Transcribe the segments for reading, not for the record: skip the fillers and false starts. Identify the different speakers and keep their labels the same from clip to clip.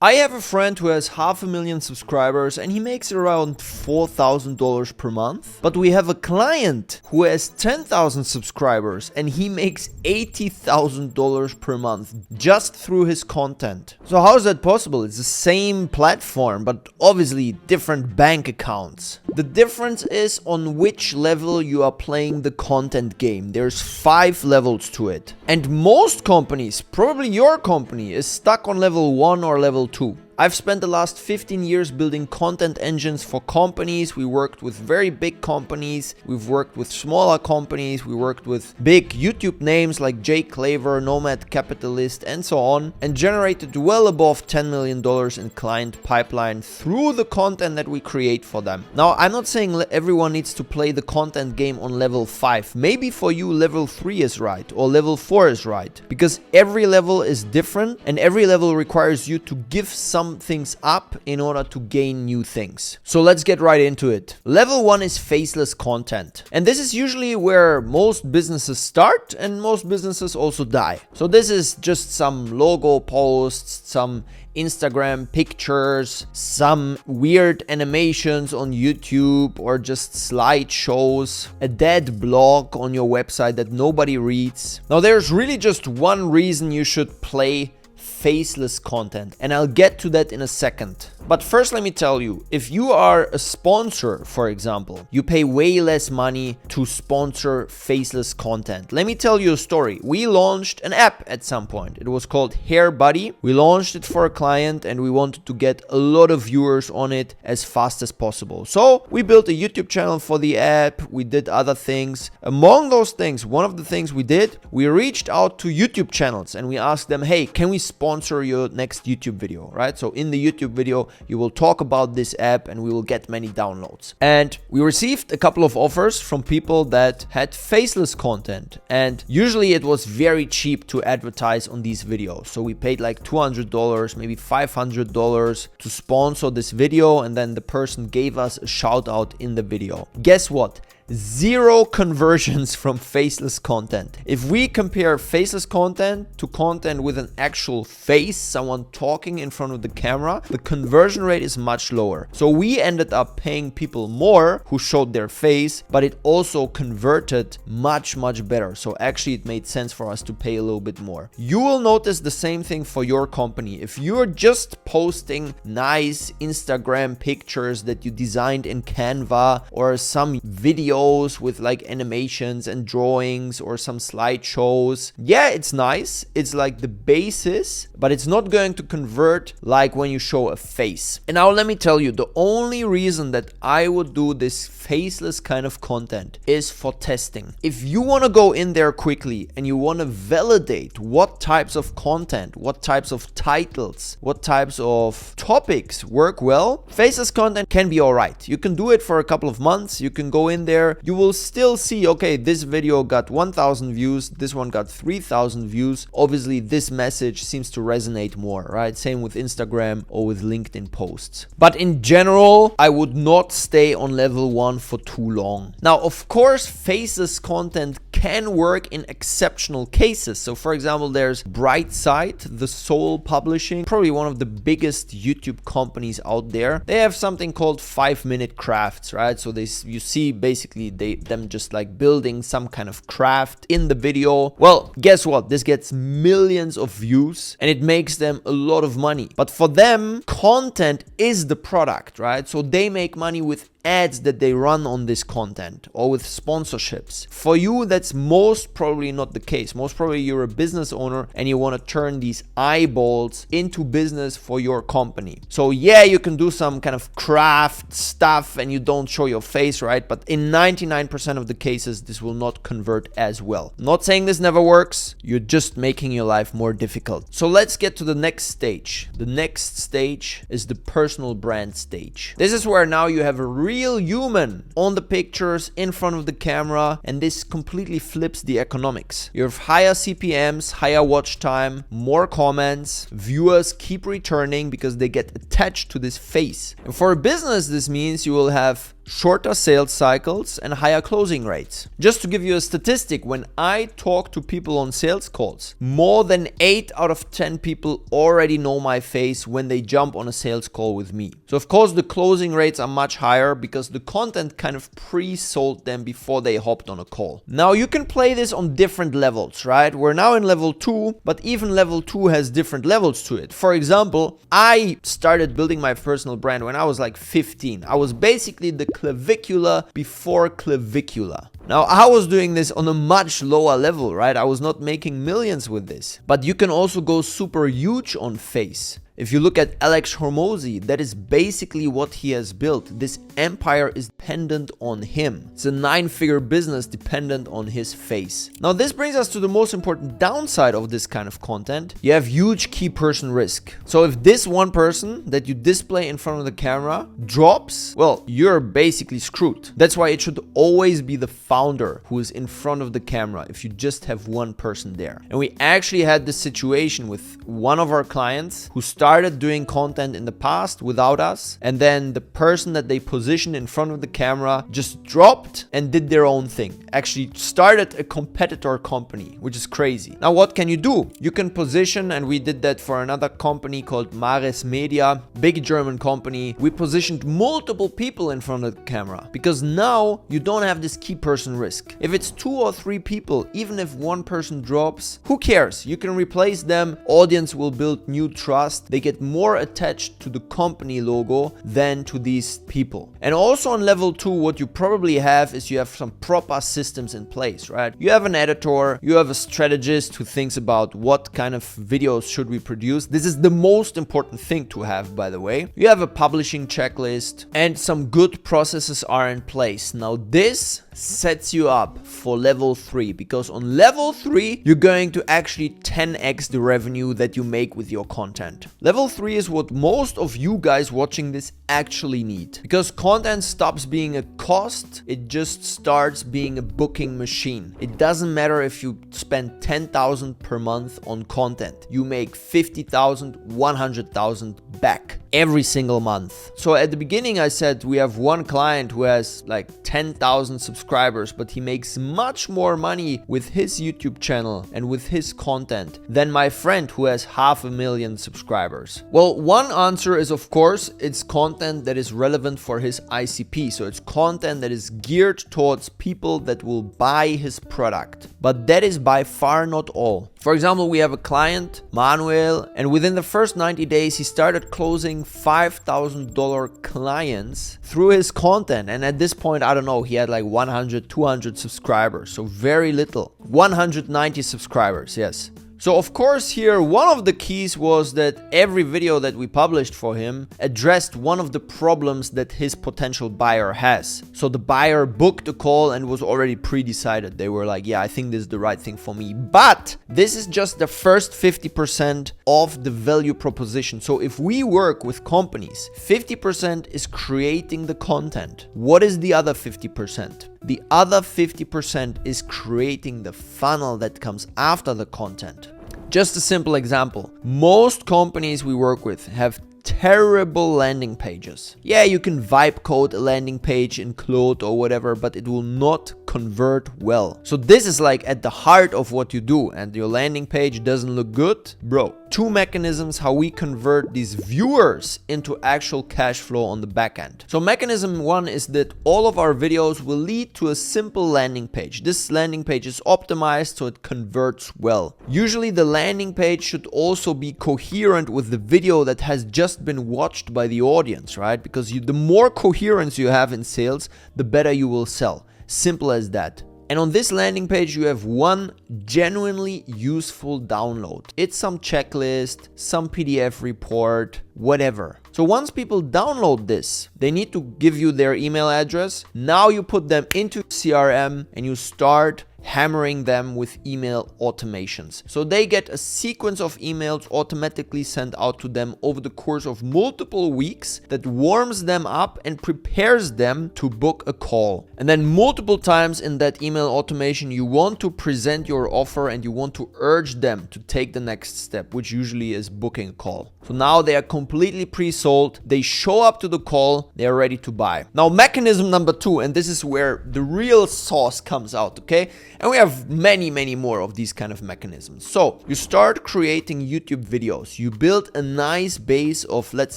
Speaker 1: I have a friend who has 500,000 subscribers and he makes around $4,000 per month. But we have a client who has 10,000 subscribers and he makes $80,000 per month just through his content. So how is that possible? It's the same platform, but obviously different bank accounts. The difference is on which level you are playing the content game. There's 5 levels to it. And most companies, probably your company, is stuck on level 1 or level 2. I've spent the last 15 years building content engines for companies. We worked with very big companies. We've worked with smaller companies. We worked with big YouTube names like Jay Claver, Nomad Capitalist, and so on, and generated well above $10 million in client pipeline through the content that we create for them. Now, I'm not saying everyone needs to play the content game on level 5. Maybe for you, level 3 is right or level 4 is right, because every level is different and every level requires you to give some things up in order to gain new things. So let's get right into it. Level 1 is faceless content. And this is usually where most businesses start and most businesses also die. So this is just some logo posts, some Instagram pictures, some weird animations on YouTube, or just slideshows, a dead blog on your website that nobody reads. Now there's really just one reason you should play faceless content, and I'll get to that in a second. But first, let me tell you, if you are a sponsor, for example, you pay way less money to sponsor faceless content. Let me tell you a story. We launched an app at some point. It was called Hair Buddy. We launched it for a client and we wanted to get a lot of viewers on it as fast as possible. So we built a YouTube channel for the app. We did other things. Among those things, one of the things we did, we reached out to YouTube channels and we asked them, hey, can we sponsor your next YouTube video, right? So in the YouTube video, you will talk about this app and we will get many downloads. And we received a couple of offers from people that had faceless content. And usually it was very cheap to advertise on these videos. So we paid like $200, maybe $500 to sponsor this video. And then the person gave us a shout out in the video. Guess what? 0 conversions from faceless content. If we compare faceless content to content with an actual face, someone talking in front of the camera, the conversion rate is much lower. So we ended up paying people more who showed their face, but it also converted much better. So actually it made sense for us to pay a little bit more. You will notice the same thing for your company. If you're just posting nice Instagram pictures that you designed in Canva, or some videos with like animations and drawings, or some slideshows, yeah, it's nice. It's like the basis, but it's not going to convert like when you show a face. And now let me tell you, the only reason that I would do this faceless kind of content is for testing. If you want to go in there quickly and you want to validate what types of content, what types of titles, what types of topics work well, faceless content can be all right. You can do it for a couple of months. You can go in there. You will still see, okay, this video got 1,000 views. This one got 3,000 views. Obviously, this message seems to resonate more, right? Same with Instagram or with LinkedIn posts. But in general, I would not stay on level 1 for too long. Now, of course, faceless content can work in exceptional cases. So for example, there's Brightside, the Soul Publishing, probably one of the biggest YouTube companies out there. They have something called 5-minute crafts, right? So you see basically them just like building some kind of craft in the video. Well, guess what? This gets millions of views and it makes them a lot of money. But for them, content is the product, right? So they make money with ads that they run on this content or with sponsorships. For you, that's most probably not the case. Most probably you're a business owner and you want to turn these eyeballs into business for your company. So yeah, you can do some kind of craft stuff and you don't show your face, right? But in 99% of the cases, this will not convert as well. Not saying this never works. You're just making your life more difficult. So let's get to the next stage. The next stage is the personal brand stage. This is where now you have a real human on the pictures in front of the camera, and this completely flips the economics. You have higher CPMs, higher watch time, more comments, viewers keep returning because they get attached to this face. And for a business, this means you will have shorter sales cycles, and higher closing rates. Just to give you a statistic, when I talk to people on sales calls, more than 8 out of 10 people already know my face when they jump on a sales call with me. So of course the closing rates are much higher because the content kind of pre-sold them before they hopped on a call. Now you can play this on different levels, right? We're now in level 2, but even level 2 has different levels to it. For example, I started building my personal brand when I was like 15. I was basically the clavicula before clavicula. Now, I was doing this on a much lower level, right? I was not making millions with this. But you can also go super huge on face. If you look at Alex Hormozi, that is basically what he has built. This empire is dependent on him. It's a 9-figure business dependent on his face. Now, this brings us to the most important downside of this kind of content. You have huge key person risk. So if this one person that you display in front of the camera drops, well, you're basically screwed. That's why it should always be the founder who is in front of the camera if you just have one person there. And we actually had this situation with one of our clients who started doing content in the past without us, and then the person that they positioned in front of the camera just dropped and did their own thing. Actually started a competitor company, which is crazy. Now what can you do? You can position, and we did that for another company called Mares Media, big German company. We positioned multiple people in front of the camera because now you don't have this key person risk. If it's 2 or 3 people, even if one person drops, who cares? You can replace them. Audience will build new trust. They get more attached to the company logo than to these people. And also on level 2, what you probably have is you have some proper systems in place, right? You have an editor, you have a strategist who thinks about what kind of videos should we produce. This is the most important thing to have, by the way. You have a publishing checklist and some good processes are in place. Now this sets you up for level 3, because on level 3 you're going to actually 10x the revenue that you make with your content. Level 3 is what most of you guys watching this actually need, because content stops being a cost, it just starts being a booking machine. It doesn't matter if you spend 10,000 per month on content, you make 50,000, 100,000 back every single month. So at the beginning I said we have one client who has like 10,000 subscribers, but he makes much more money with his YouTube channel and with his content than my friend who has 500,000 subscribers. Well, one answer is, of course, it's content that is relevant for his ICP. So it's content that is geared towards people that will buy his product. But that is by far not all. For example, we have a client, Manuel, and within the first 90 days, he started closing $5,000 clients through his content. And at this point, I don't know, he had like 100, 200 subscribers. So very little. 190 subscribers, yes. So of course here, one of the keys was that every video that we published for him addressed one of the problems that his potential buyer has. So the buyer booked a call and was already pre-decided. They were like, yeah, I think this is the right thing for me. But this is just the first 50% of the value proposition. So if we work with companies, 50% is creating the content. What is the other 50%? The other 50% is creating the funnel that comes after the content. Just a simple example. Most companies we work with have terrible landing pages. Yeah, you can vibe code a landing page in Claude or whatever, but it will not convert well. So this is like at the heart of what you do, and your landing page doesn't look good, bro. 2 mechanisms how we convert these viewers into actual cash flow on the back end. So mechanism 1 is that all of our videos will lead to a simple landing page. This landing page is optimized so it converts well. Usually the landing page should also be coherent with the video that has just been watched by the audience, right? Because the more coherence you have in sales, the better you will sell. Simple as that. And on this landing page, you have one genuinely useful download. It's some checklist, some PDF report, whatever. So once people download this, they need to give you their email address. Now you put them into CRM and you start hammering them with email automations. So they get a sequence of emails automatically sent out to them over the course of multiple weeks that warms them up and prepares them to book a call. And then multiple times in that email automation, you want to present your offer and you want to urge them to take the next step, which usually is booking a call. So now they are completely pre-sold. They show up to the call. They are ready to buy. Now, mechanism number 2, and this is where the real sauce comes out, okay? And we have many more of these kind of mechanisms. So you start creating YouTube videos. You build a nice base of, let's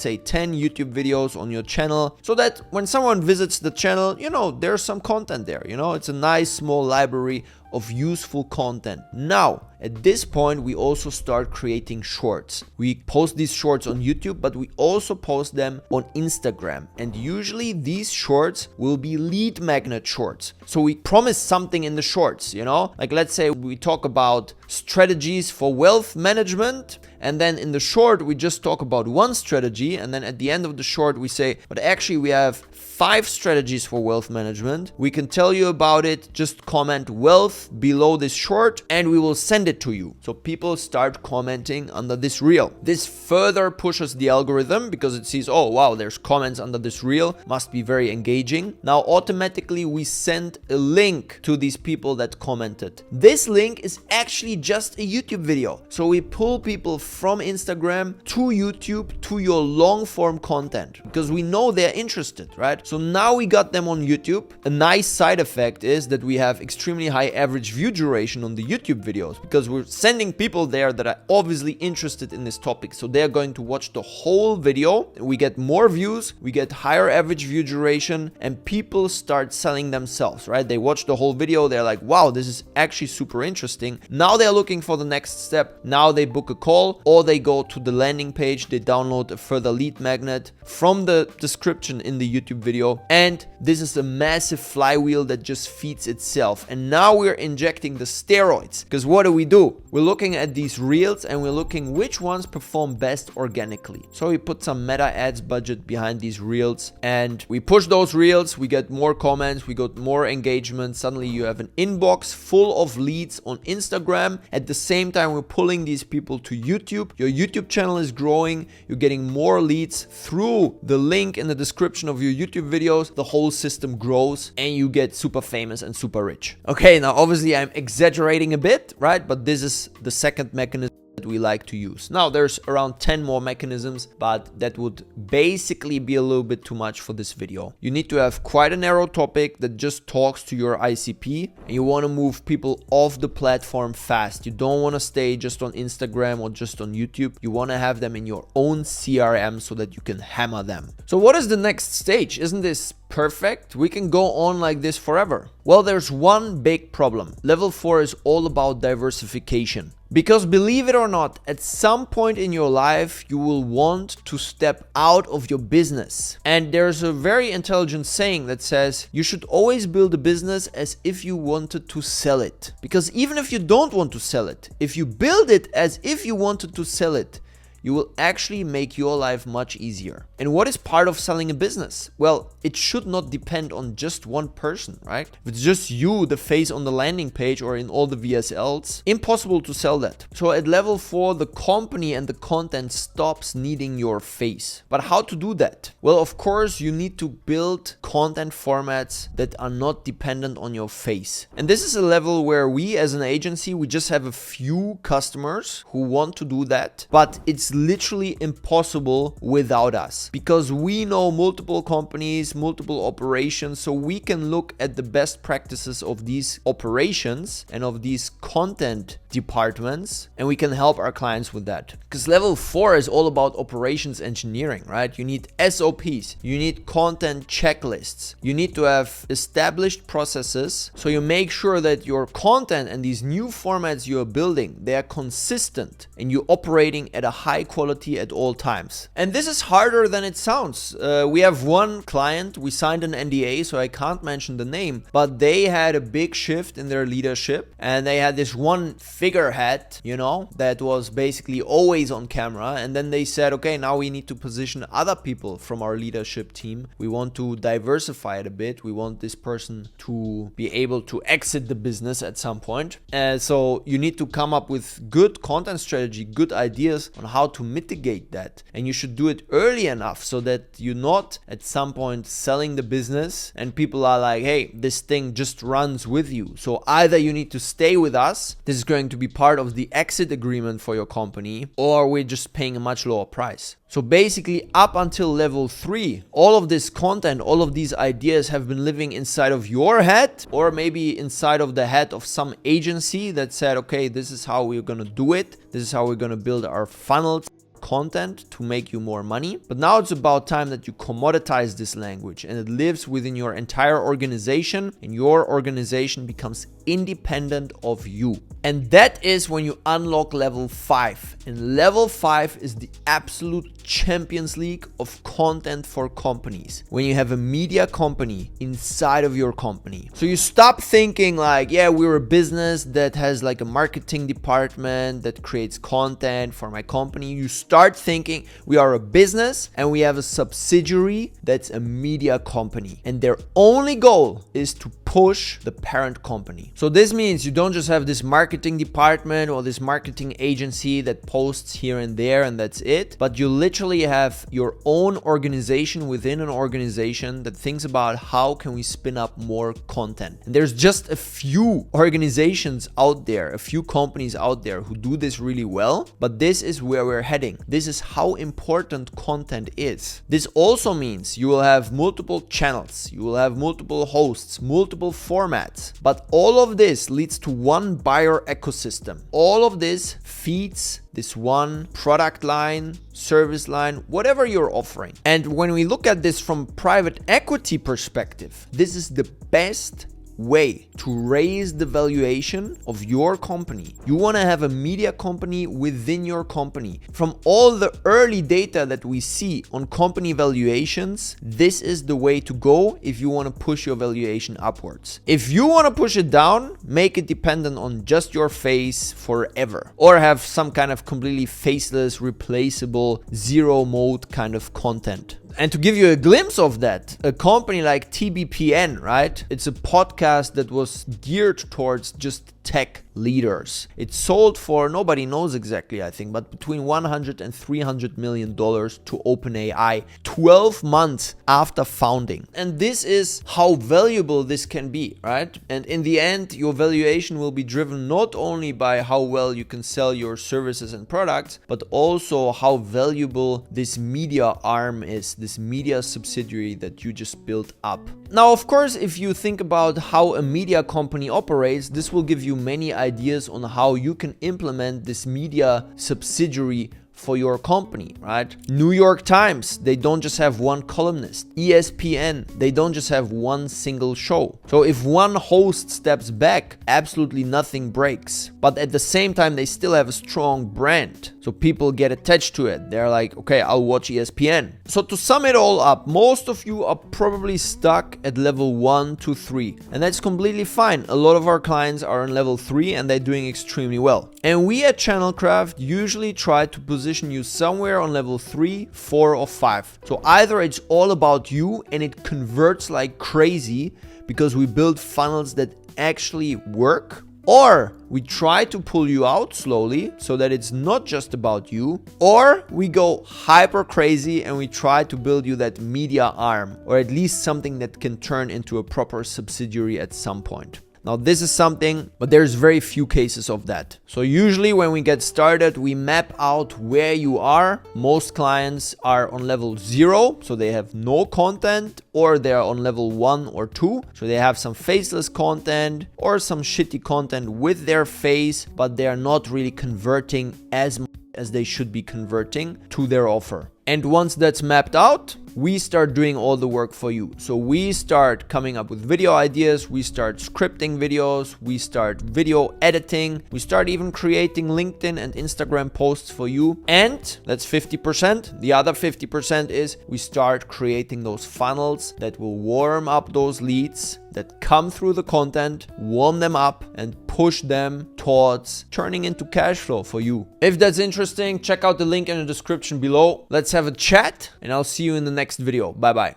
Speaker 1: say, 10 YouTube videos on your channel so that when someone visits the channel, there's some content there. It's a nice small library of useful content. Now, at this point, we also start creating shorts. We post these shorts on YouTube, but we also post them on Instagram. And usually these shorts will be lead magnet shorts. So we promise something in the shorts, like let's say we talk about strategies for wealth management. And then in the short, we just talk about one strategy. And then at the end of the short, we say, but actually we have 5 strategies for wealth management. We can tell you about it. Just comment wealth below this short and we will send it to you. So people start commenting under this reel. This further pushes the algorithm because it sees, oh wow, there's comments under this reel. Must be very engaging. Now automatically we send a link to these people that commented. This link is actually just a YouTube video. So we pull people from Instagram to YouTube to your long form content because we know they're interested, right? So now we got them on YouTube. A nice side effect is that we have extremely high average view duration on the YouTube videos because we're sending people there that are obviously interested in this topic. So they're going to watch the whole video. We get more views, we get higher average view duration, and people start selling themselves, right? They watch the whole video. They're like, wow, this is actually super interesting. Now they're looking for the next step. Now they book a call or they go to the landing page. They download a further lead magnet from the description in the YouTube video. And this is a massive flywheel that just feeds itself. And now we're injecting the steroids because what do? We're looking at these reels and we're looking which ones perform best organically. So we put some meta ads budget behind these reels and we push those reels. We get more comments, we got more engagement. Suddenly you have an inbox full of leads on Instagram. At the same time, we're pulling these people to YouTube. Your YouTube channel is growing. You're getting more leads through the link in the description of your YouTube videos. The whole system grows and you get super famous and super rich. Okay, now obviously I'm exaggerating a bit, right? But this is the second mechanism that we like to use. Now there's around 10 more mechanisms, but that would basically be a little bit too much for this video. You need to have quite a narrow topic that just talks to your ICP and you want to move people off the platform fast. You don't want to stay just on Instagram or just on YouTube. You want to have them in your own CRM so that you can hammer them. So what is the next stage? Isn't this perfect? We can go on like this forever. Well, there's one big problem. Level 4 is all about diversification. Because believe it or not, at some point in your life, you will want to step out of your business. And there's a very intelligent saying that says you should always build a business as if you wanted to sell it. Because even if you don't want to sell it, if you build it as if you wanted to sell it, you will actually make your life much easier. And what is part of selling a business? Well, it should not depend on just one person, right? If it's just you, the face on the landing page or in all the VSLs, impossible to sell that. So at level 4, the company and the content stops needing your face. But how to do that? Well, of course, you need to build content formats that are not dependent on your face. And this is a level where we as an agency, we just have a few customers who want to do that, but it's literally impossible without us because we know multiple companies, multiple operations, so we can look at the best practices of these operations and of these content departments and we can help our clients with that. Because level 4 is all about operations engineering, right? You need SOPs, you need content checklists, you need to have established processes so you make sure that your content and these new formats you are building, they are consistent and you're operating at a high quality at all times. And this is harder than it sounds. We have one client, we signed an NDA, so I can't mention the name, but they had a big shift in their leadership and they had this one figurehead, you know, that was basically always on camera. And then they said, okay, now we need to position other people from our leadership team. We want to diversify it a bit. We want this person to be able to exit the business at some point. So you need to come up with good content strategy, good ideas on how to mitigate that. And you should do it early enough so that you're not at some point selling the business and people are like, hey, this thing just runs with you. So either you need to stay with us, this is going to be part of the exit agreement for your company, or we're just paying a much lower price. So basically up until level 3, all of this content, all of these ideas have been living inside of your head, or maybe inside of the head of some agency that said, okay, this is how we're going to do it. This is how we're going to build our funnels content to make you more money. But now it's about time that you commoditize this language and it lives within your entire organization, and your organization becomes independent of you. And that is when you unlock level 5. And level 5 is the absolute Champions League of content for companies. When you have a media company inside of your company. So you stop thinking like, yeah, we're a business that has like a marketing department that creates content for my company. You start thinking we are a business and we have a subsidiary that's a media company. And their only goal is to push the parent company. So this means you don't just have this marketing department or this marketing agency that posts here and there and that's it, but you literally have your own organization within an organization that thinks about how can we spin up more content. And there's just a few organizations out there, a few companies out there who do this really well, but this is where we're heading. This is how important content is. This also means you will have multiple channels, you will have multiple hosts, multiple formats, but all of this leads to one buyer ecosystem. All of this feeds this one product line, service line, whatever you're offering. And when we look at this from private equity perspective, this is the best way to raise the valuation of your company. You want to have a media company within your company. From all the early data that we see on company valuations, this is the way to go if you want to push your valuation upwards. If you want to push it down, make it dependent on just your face forever, or have some kind of completely faceless, replaceable, zero mode kind of content. And to give you a glimpse of that, a company like TBPN, right? It's a podcast that was geared towards just tech leaders. It sold for, nobody knows exactly, I think, but between $100 and $300 million to OpenAI 12 months after founding. And this is how valuable this can be, right? And in the end, your valuation will be driven not only by how well you can sell your services and products, but also how valuable this media arm is, this media subsidiary that you just built up. Now, of course, if you think about how a media company operates, this will give you many ideas on how you can implement this media subsidiary for your company, right? New York Times, they don't just have one columnist. ESPN, they don't just have one single show. So if one host steps back, absolutely nothing breaks. But at the same time, they still have a strong brand. So people get attached to it. They're like, okay, I'll watch ESPN. So to sum it all up, most of you are probably stuck at level 1 to 3. And that's completely fine. A lot of our clients are on level 3 and they're doing extremely well. And we at Channelcraft usually try to position you somewhere on level 3, 4, or 5. So either it's all about you and it converts like crazy because we build funnels that actually work, or we try to pull you out slowly so that it's not just about you, or we go hyper crazy and we try to build you that media arm, or at least something that can turn into a proper subsidiary at some point. Now this is something, but there's very few cases of that. So usually when we get started, we map out where you are. Most clients are on level 0, so they have no content, or they're on level 1 or 2, so they have some faceless content or some shitty content with their face, but they're not really converting as much as they should be converting to their offer. And once that's mapped out, we start doing all the work for you. So we start coming up with video ideas, we start scripting videos, we start video editing, we start even creating LinkedIn and Instagram posts for you. And that's 50%. The other 50% is we start creating those funnels that will warm up those leads that come through the content, warm them up and push them towards turning into cash flow for you. If that's interesting, check out the link in the description below. Let's have a chat, and I'll see you in the next video. Bye bye.